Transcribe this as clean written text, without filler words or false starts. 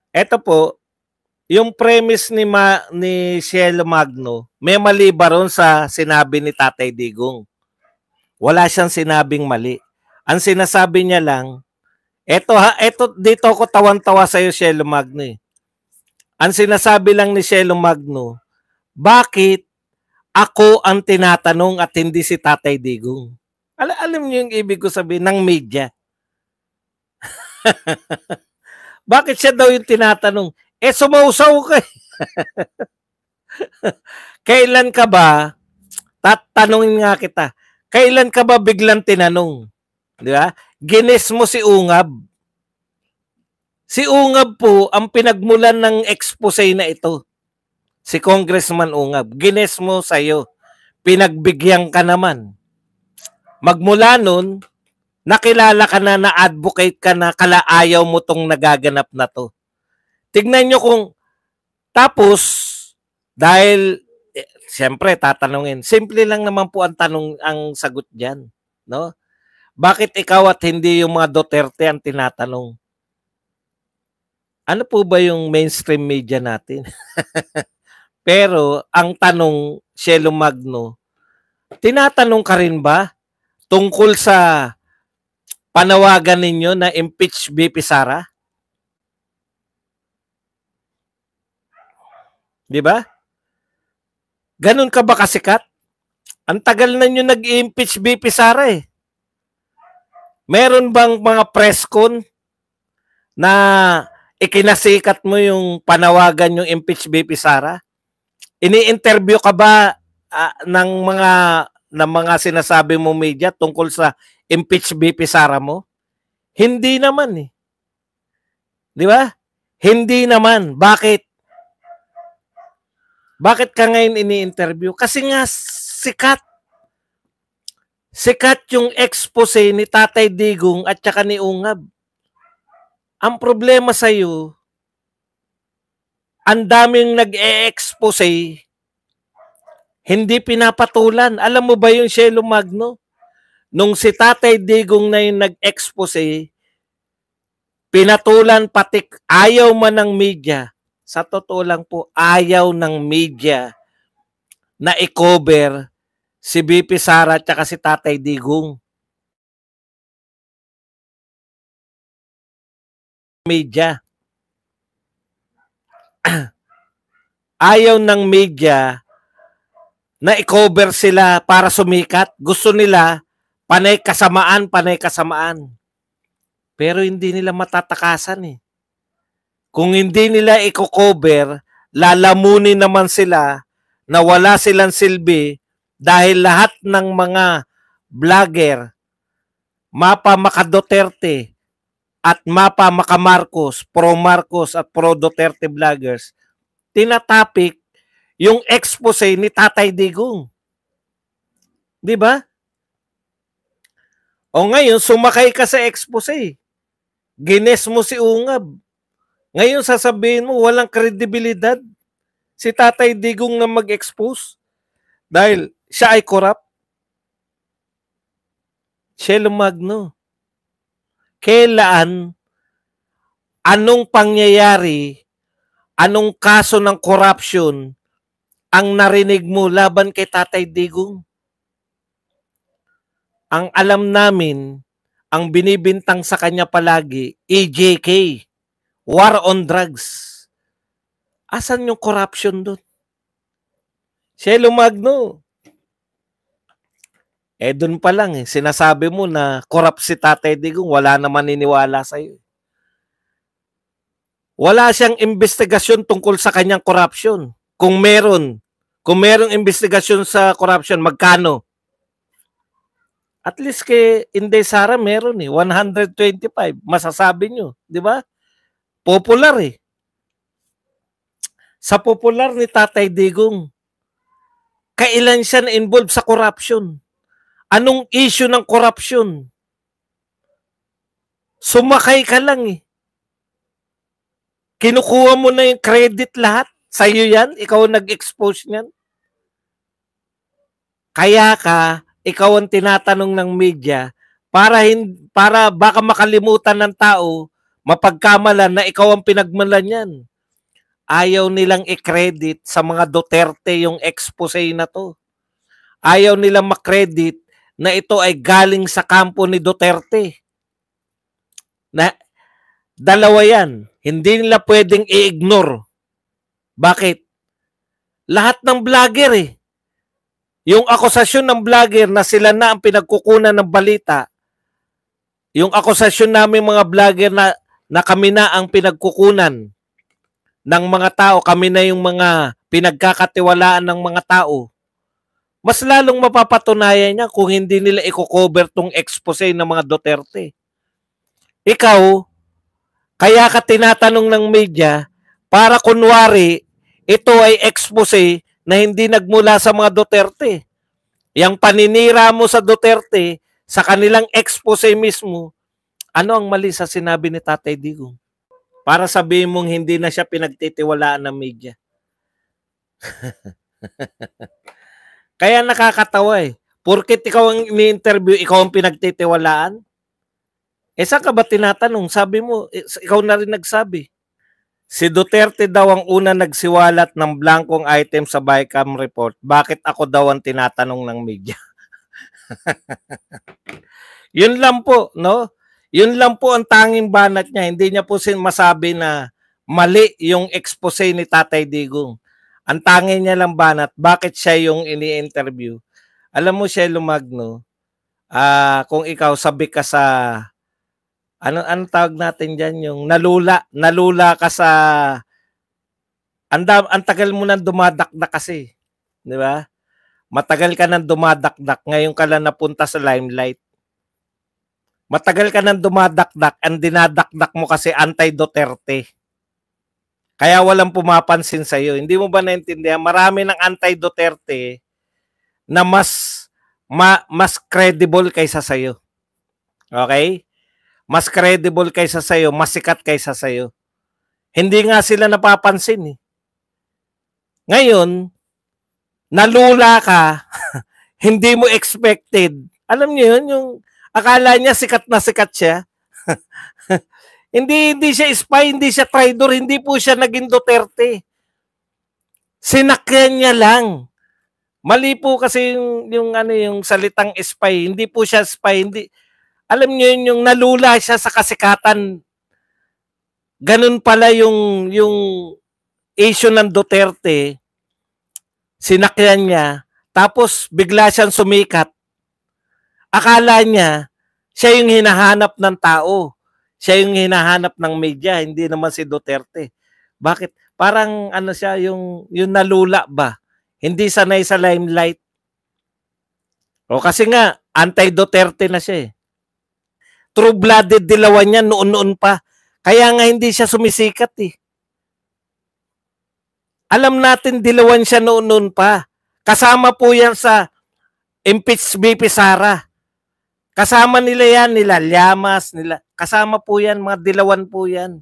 Eto po, yung premise ni Cielo Magno, may mali ba ron sa sinabi ni Tatay Digong? Wala siyang sinabing mali. Ang sinasabi niya lang, eto dito ako tawan-tawa sa iyo, Cielo Magno eh. Ang sinasabi lang ni Cielo Magno, bakit ako ang tinatanong at hindi si Tatay Digong? Alam niyo yung ibig ko sabihin ng media. Bakit siya daw yung tinatanong? Eh, sumausaw ka eh. Kailan ka ba, tatanungin nga kita, kailan ka ba biglang tinanong? Di ba? Gines mo si Ungab. Si Ungab po ang pinagmulan ng expose na ito. Si Congressman Ungab. Gines mo sa'yo. Pinagbigyan ka naman. Magmula nun, nakilala ka na advocate ka na kalaayaw mo tong nagaganap na to. Tignan nyo kung, tapos, dahil, siyempre, tatanungin, simple lang naman po ang tanong, ang sagot dyan. No? Bakit ikaw at hindi yung mga Duterte ang tinatanong? Ano po ba yung mainstream media natin? Pero, ang tanong, Cielo Magno, tinatanong ka rin ba tungkol sa panawagan ninyo na impeach BP Sara? Di ba? Ganun ka ba kasikat? Ang tagal na nyo nag-impeach BP Sara eh. Meron bang mga press con na ikinasikat mo yung panawagan yung impeach BP Sara? Ini-interview ka ba ng mga sinasabi mo media tungkol sa impeach BP Sara mo? Hindi naman eh. Di ba? Hindi naman. Bakit? Bakit ka ngayon ini-interview? Kasi nga sikat. Sikat yung expose ni Tatay Digong at saka ni Ungab. Ang problema sa iyo, ang daming nag-e-expose, hindi pinapatulan. Alam mo ba yung Cielo Magno? Nung si Tatay Digong na yung nag-expose, pinatulan patik, ayaw man ng media. Sa totoo lang po, ayaw ng media na i-cover si BP Sara at saka si Tatay Digong. Media. Ayaw ng media na i-cover sila para sumikat. Gusto nila panay kasamaan. Pero hindi nila matatakasan eh. Kung hindi nila i-cover, lalamunin naman sila na wala silang silbi dahil lahat ng mga vlogger, mapa Maka Duterte at mapa Maka Marcos, pro Marcos at pro Duterte vloggers, tinatapik yung expose ni Tatay Digong. Di ba? O ngayon, sumakay ka sa expose. Gines mo si Ungab. Ngayon, sasabihin mo, walang kredibilidad si Tatay Digong na mag-expose dahil siya ay corrupt. Cielo Magno. Kailan, anong pangyayari, anong kaso ng corruption ang narinig mo laban kay Tatay Digong? Ang alam namin, ang binibintang sa kanya palagi, EJK, War on Drugs. Asan yung corruption doon? Cielo Magno. Eh doon pa lang eh, sinasabi mo na corrupt si Tatay Digong, wala naman niniwala sa'yo. Wala siyang investigasyon tungkol sa kanyang corruption. Kung merong investigasyon sa corruption, magkano? At least kay Inday Sara meron eh, 125. Masasabi nyo, di ba? Popular eh. Sa popular ni Tatay Digong, kailan siya na-involve sa corruption? Anong issue ng corruption? Sumakay ka lang eh. Kinukuha mo na yung credit lahat. Sa'yo yan? Ikaw nag-expose niyan? Kaya ka, ikaw ang tinatanong ng media para baka makalimutan ng tao mapagkamalan na ikaw ang pinagmulan yan. Ayaw nilang i-credit sa mga Duterte yung expose na to. Ayaw nilang makredit na ito ay galing sa kampo ni Duterte. Na dalawa yan. Hindi nila pwedeng i-ignore. Bakit? Lahat ng vlogger eh. Yung akusasyon ng vlogger na sila na ang pinagkukunan ng balita, yung akusasyon namin mga vlogger na kami na ang pinagkukunan ng mga tao, kami na yung mga pinagkakatiwalaan ng mga tao, mas lalong mapapatunayan niya kung hindi nila i-cover tong expose ng mga Duterte. Ikaw, kaya ka tinatanong ng media para kunwari ito ay expose na hindi nagmula sa mga Duterte. Yang paninira mo sa Duterte, sa kanilang expose mismo, ano ang mali sa sinabi ni Tatay Digong? Para sabihin mong hindi na siya pinagtitiwalaan ng media. Kaya nakakatawa eh. Porket ikaw ang ini-interview, ikaw ang pinagtitiwalaan? Saan ka ba tinatanong? Sabi mo, ikaw na rin nagsabi. Si Duterte daw ang una nagsiwalat ng blankong item sa BICAM report. Bakit ako daw ang tinatanong ng media? Yun lang po, no? Yun lang po ang tanging banat niya. Hindi niya po masabi na mali yung expose ni Tatay Digong. Ang tanging niya lang banat, bakit siya yung ini-interview? Alam mo, Shelo Magno, kung ikaw sabi ka sa ano tawag natin diyan, yung nalula ka sa ang tagal mo nang dumadakdak kasi, di ba? Matagal ka nang dumadakdak, ngayon ka lang napunta sa limelight. Matagal ka nang dumadakdak, ang dinadakdak mo kasi anti-Duterte. Kaya walang pumapansin sa iyo. Hindi mo ba naintindihan? Marami ng anti-Duterte na mas credible kaysa sa iyo. Okay? Mas credible kaysa sa'yo, mas sikat kaysa sa'yo. Hindi nga sila napapansin eh. Ngayon, nalula ka, hindi mo expected. Alam niyo yun, yung akala niya sikat na sikat siya. hindi siya spy, hindi siya traitor, hindi po siya naging Duterte. Sinakyan niya lang. Mali po kasi yung salitang spy, hindi po siya spy, hindi. Alam niyo yun, yung nalula siya sa kasikatan. Ganun pala yung issue ng Duterte, sinakyan niya, tapos bigla siyang sumikat. Akala niya, siya yung hinahanap ng tao. Siya yung hinahanap ng media, hindi naman si Duterte. Bakit? Parang ano siya, yung nalula ba? Hindi sanay sa limelight. O kasi nga, anti-Duterte na siya eh. True-blooded dilawan niya noon-noon pa. Kaya nga hindi siya sumisikat eh. Alam natin dilawan siya noon-noon pa. Kasama po yan sa impeach BP Sara. Kasama nila yan, nila Llamas, kasama po yan, mga dilawan po yan.